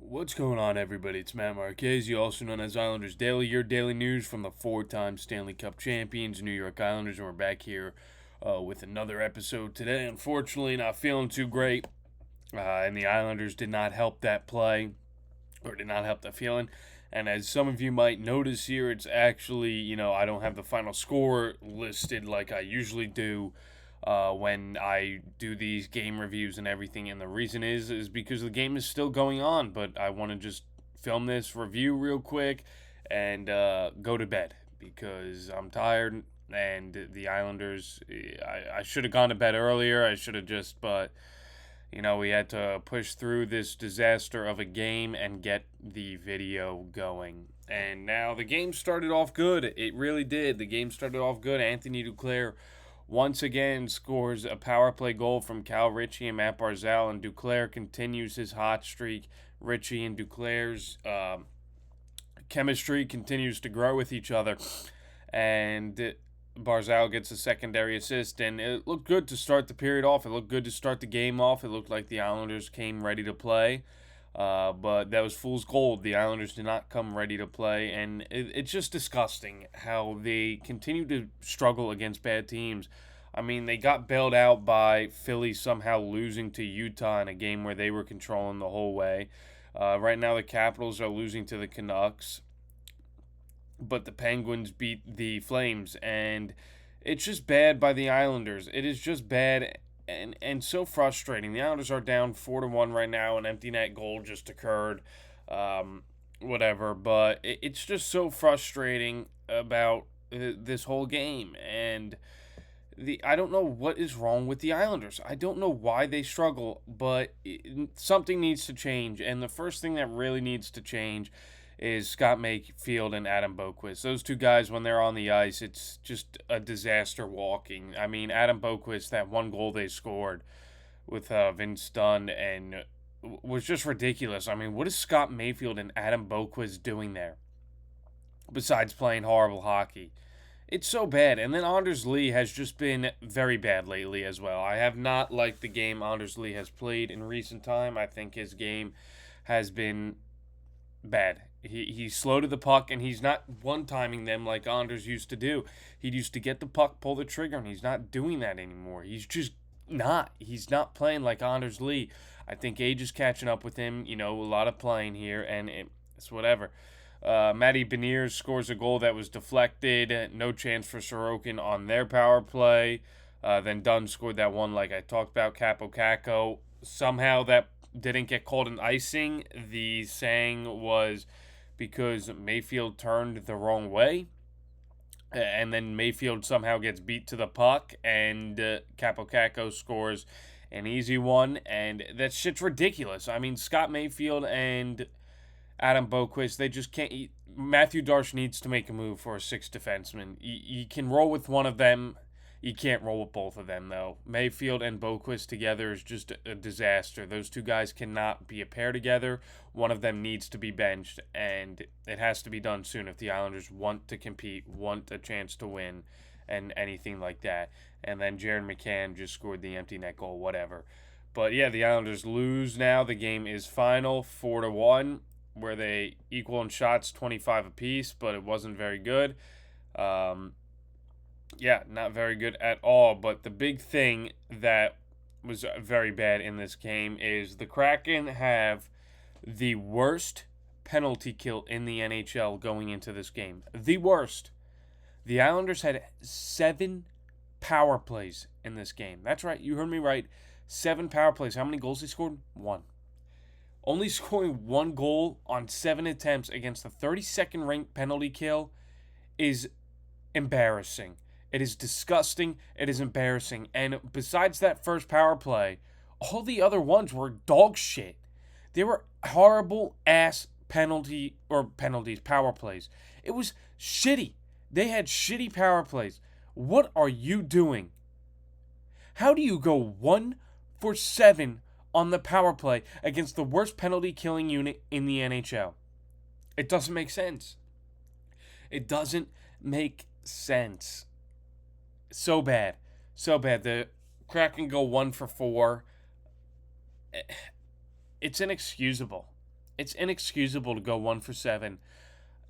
What's going on, everybody? It's Matt Marchese, also known as Islanders Daily, your daily news from the four-time Stanley Cup champions, New York Islanders, and we're back here with another episode today. Unfortunately, not feeling too great, and the Islanders did not help that play, or did not help that feeling. And as some of you might notice here, it's actually, I don't have the final score listed like I usually do when I do these game reviews and everything. And the reason is because the game is still going on, but I want to just film this review real quick and go to bed because I'm tired. And the Islanders, I should have gone to bed earlier. I should have just, but we had to push through this disaster of a game and get the video going. And now the game started off good. It really did. The game started off good. Anthony Duclair once again scores a power play goal from Cal Ritchie and Matt Barzal, and Duclair continues his hot streak. Ritchie and Duclair's chemistry continues to grow with each other, and Barzal gets a secondary assist, and it looked good to start the period off. It looked good to start the game off. It looked like the Islanders came ready to play, but that was fool's gold. The Islanders did not come ready to play, and it's just disgusting how they continue to struggle against bad teams. I mean, they got bailed out by Philly somehow losing to Utah in a game where they were controlling the whole way. Right now, the Capitals are losing to the Canucks, but the Penguins beat the Flames, and it's just bad by the Islanders. It is just bad and so frustrating. The Islanders are down 4-1 right now. An empty net goal just occurred, whatever. But it's just so frustrating about this whole game, and I don't know what is wrong with the Islanders. I don't know why they struggle, but something needs to change. And the first thing that really needs to change is Scott Mayfield and Adam Boqvist. Those two guys, when they're on the ice, it's just a disaster walking. I mean, Adam Boqvist, that one goal they scored with Vince Dunn, and was just ridiculous. I mean, what is Scott Mayfield and Adam Boqvist doing there besides playing horrible hockey? It's so bad. And then Anders Lee has just been very bad lately as well. I have not liked the game Anders Lee has played in recent time. I think his game has been bad. He's slow to the puck, and he's not one-timing them like Anders used to do. He used to get the puck, pull the trigger, and he's not doing that anymore. He's just not. He's not playing like Anders Lee. I think age is catching up with him. A lot of playing here, and it's whatever. Matty Beniers scores a goal that was deflected. No chance for Sorokin on their power play. Then Dunn scored that one like I talked about. Capo Caco. Somehow that didn't get called an icing. The saying was because Mayfield turned the wrong way, and then Mayfield somehow gets beat to the puck, and Capo Caco scores an easy one, and that shit's ridiculous. I mean, Scott Mayfield and Adam Boqvist, they just can't. Matthew Darche needs to make a move for a sixth defenseman. You can roll with one of them. You can't roll with both of them, though. Mayfield and Boqvist together is just a disaster. Those two guys cannot be a pair together. One of them needs to be benched, and it has to be done soon if the Islanders want to compete, want a chance to win, and anything like that. And then Jared McCann just scored the empty net goal, whatever. But yeah, the Islanders lose now. The game is final, 4-1, where they equal in shots 25 apiece, but it wasn't very good. Yeah, not very good at all. But the big thing that was very bad in this game is the Kraken have the worst penalty kill in the NHL going into this game. The worst. The Islanders had 7 power plays in this game. That's right, you heard me right. 7 power plays. How many goals they scored? 1. Only scoring 1 goal on 7 attempts against the 32nd ranked penalty kill is embarrassing. It is disgusting. It is embarrassing. And besides that first power play, all the other ones were dog shit. They were horrible ass penalties, power plays. It was shitty. They had shitty power plays. What are you doing? How do you go 1 for 7 on the power play against the worst penalty killing unit in the NHL? It doesn't make sense. It doesn't make sense. So bad. So bad. The Kraken go 1 for 4. It's inexcusable. It's inexcusable to go 1 for 7.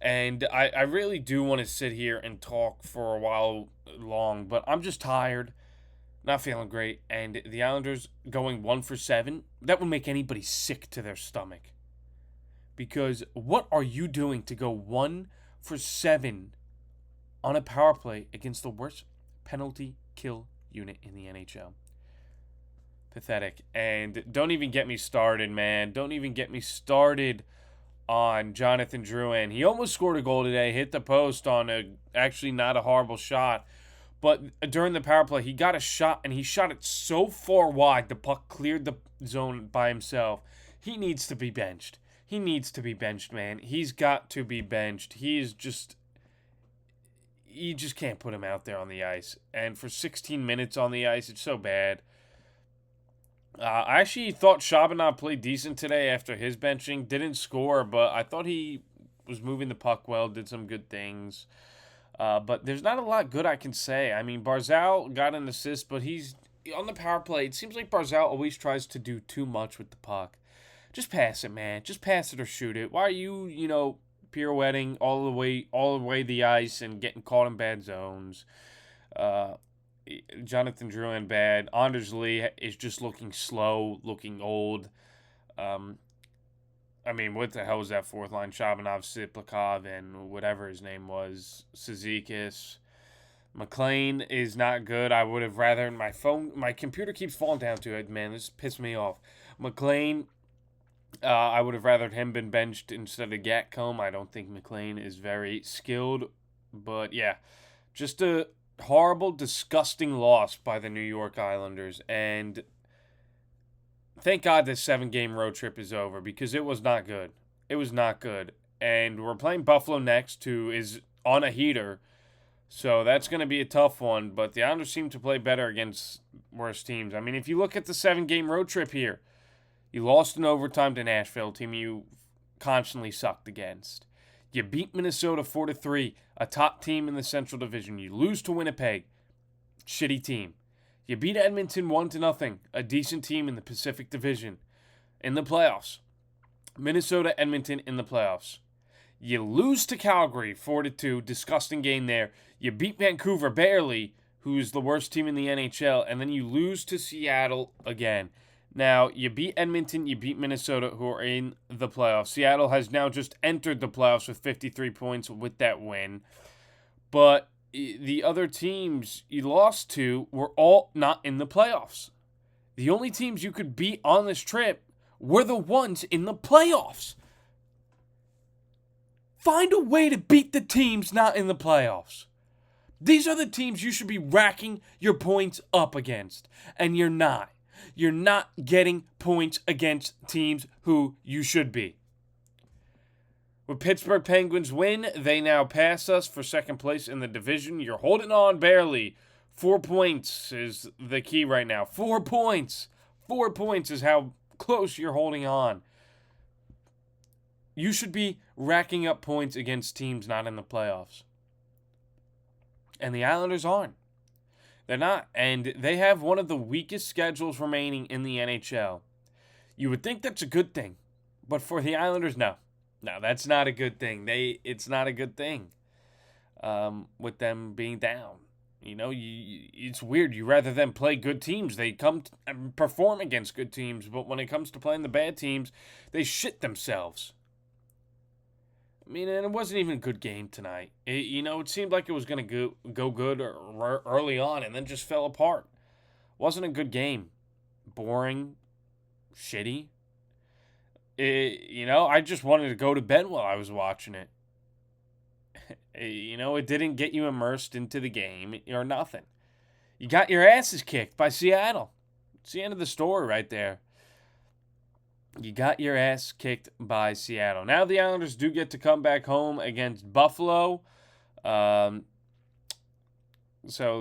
And I really do want to sit here and talk for a while long, but I'm just tired, not feeling great. And the Islanders going 1 for 7, that would make anybody sick to their stomach. Because what are you doing to go 1 for 7 on a power play against the worst penalty kill unit in the NHL? Pathetic. And don't even get me started, man. Don't even get me started on Jonathan Drouin. He almost scored a goal today, hit the post on actually not a horrible shot. But during the power play, he got a shot, and he shot it so far wide, the puck cleared the zone by himself. He needs to be benched. He needs to be benched, man. He's got to be benched. You just can't put him out there on the ice. And for 16 minutes on the ice, it's so bad. I actually thought Shabana played decent today after his benching. Didn't score, but I thought he was moving the puck well, did some good things. But there's not a lot good I can say. I mean, Barzal got an assist, but he's on the power play. It seems like Barzal always tries to do too much with the puck. Just pass it, man. Just pass it or shoot it. Why are you, pirouetting all the way the ice and getting caught in bad zones? Jonathan Drouin bad. Anders Lee is just looking slow, looking old. What the hell was that fourth line? Shabanov, Siplikov, and whatever his name was, Cizikas. McLean is not good. I would have rather my computer keeps falling down to it, man. This pissed me off. McLean, I would have rather him been benched instead of Gatcomb. I don't think McLean is very skilled. But yeah, just a horrible, disgusting loss by the New York Islanders. And thank God this 7-game road trip is over, because it was not good. It was not good. And we're playing Buffalo next, who is on a heater. So that's going to be a tough one. But the Islanders seem to play better against worse teams. I mean, if you look at the 7-game road trip here, you lost in overtime to Nashville, a team you constantly sucked against. You beat Minnesota 4-3, a top team in the Central Division. You lose to Winnipeg, shitty team. You beat Edmonton 1-0, a decent team in the Pacific Division. In the playoffs. Minnesota, Edmonton in the playoffs. You lose to Calgary 4-2, disgusting game there. You beat Vancouver barely, who's the worst team in the NHL, and then you lose to Seattle again. Now, you beat Edmonton, you beat Minnesota, who are in the playoffs. Seattle has now just entered the playoffs with 53 points with that win. But the other teams you lost to were all not in the playoffs. The only teams you could beat on this trip were the ones in the playoffs. Find a way to beat the teams not in the playoffs. These are the teams you should be racking your points up against, and you're not. You're not getting points against teams who you should be. With Pittsburgh Penguins win, they now pass us for second place in the division. You're holding on barely. 4 points is the key right now. 4 points. 4 points is how close you're holding on. You should be racking up points against teams not in the playoffs. And the Islanders aren't. They're not. And they have one of the weakest schedules remaining in the NHL. You would think that's a good thing. But for the Islanders, no. No, that's not a good thing. It's not a good thing with them being down. It's weird. You rather than play good teams. They come and perform against good teams. But when it comes to playing the bad teams, they shit themselves. And it wasn't even a good game tonight. It seemed like it was going to go good early on and then just fell apart. Wasn't a good game. Boring. Shitty. I just wanted to go to bed while I was watching it. It didn't get you immersed into the game or nothing. You got your asses kicked by Seattle. It's the end of the story right there. You got your ass kicked by Seattle. Now the Islanders do get to come back home against Buffalo. So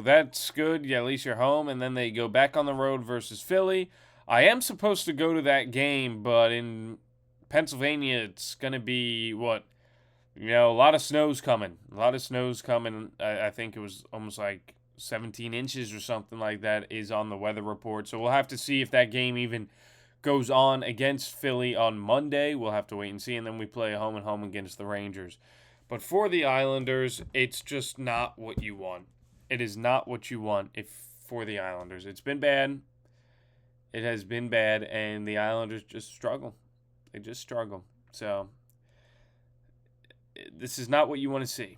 that's good. Yeah, at least you're home. And then they go back on the road versus Philly. I am supposed to go to that game, but in Pennsylvania, it's going to be, a lot of snow's coming. I think it was almost like 17 inches or something like that is on the weather report. So we'll have to see if that game even goes on against Philly on Monday. We'll have to wait and see, and then we play home and home against the Rangers. But for the Islanders, it's just not what you want. It is not what you want for the Islanders. It's been bad. It has been bad, and the Islanders just struggle. They just struggle. So this is not what you want to see.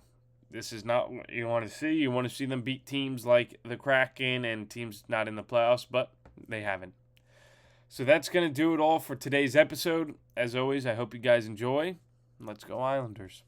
This is not what you want to see. You want to see them beat teams like the Kraken and teams not in the playoffs, but they haven't. So that's going to do it all for today's episode. As always, I hope you guys enjoy. Let's go Islanders.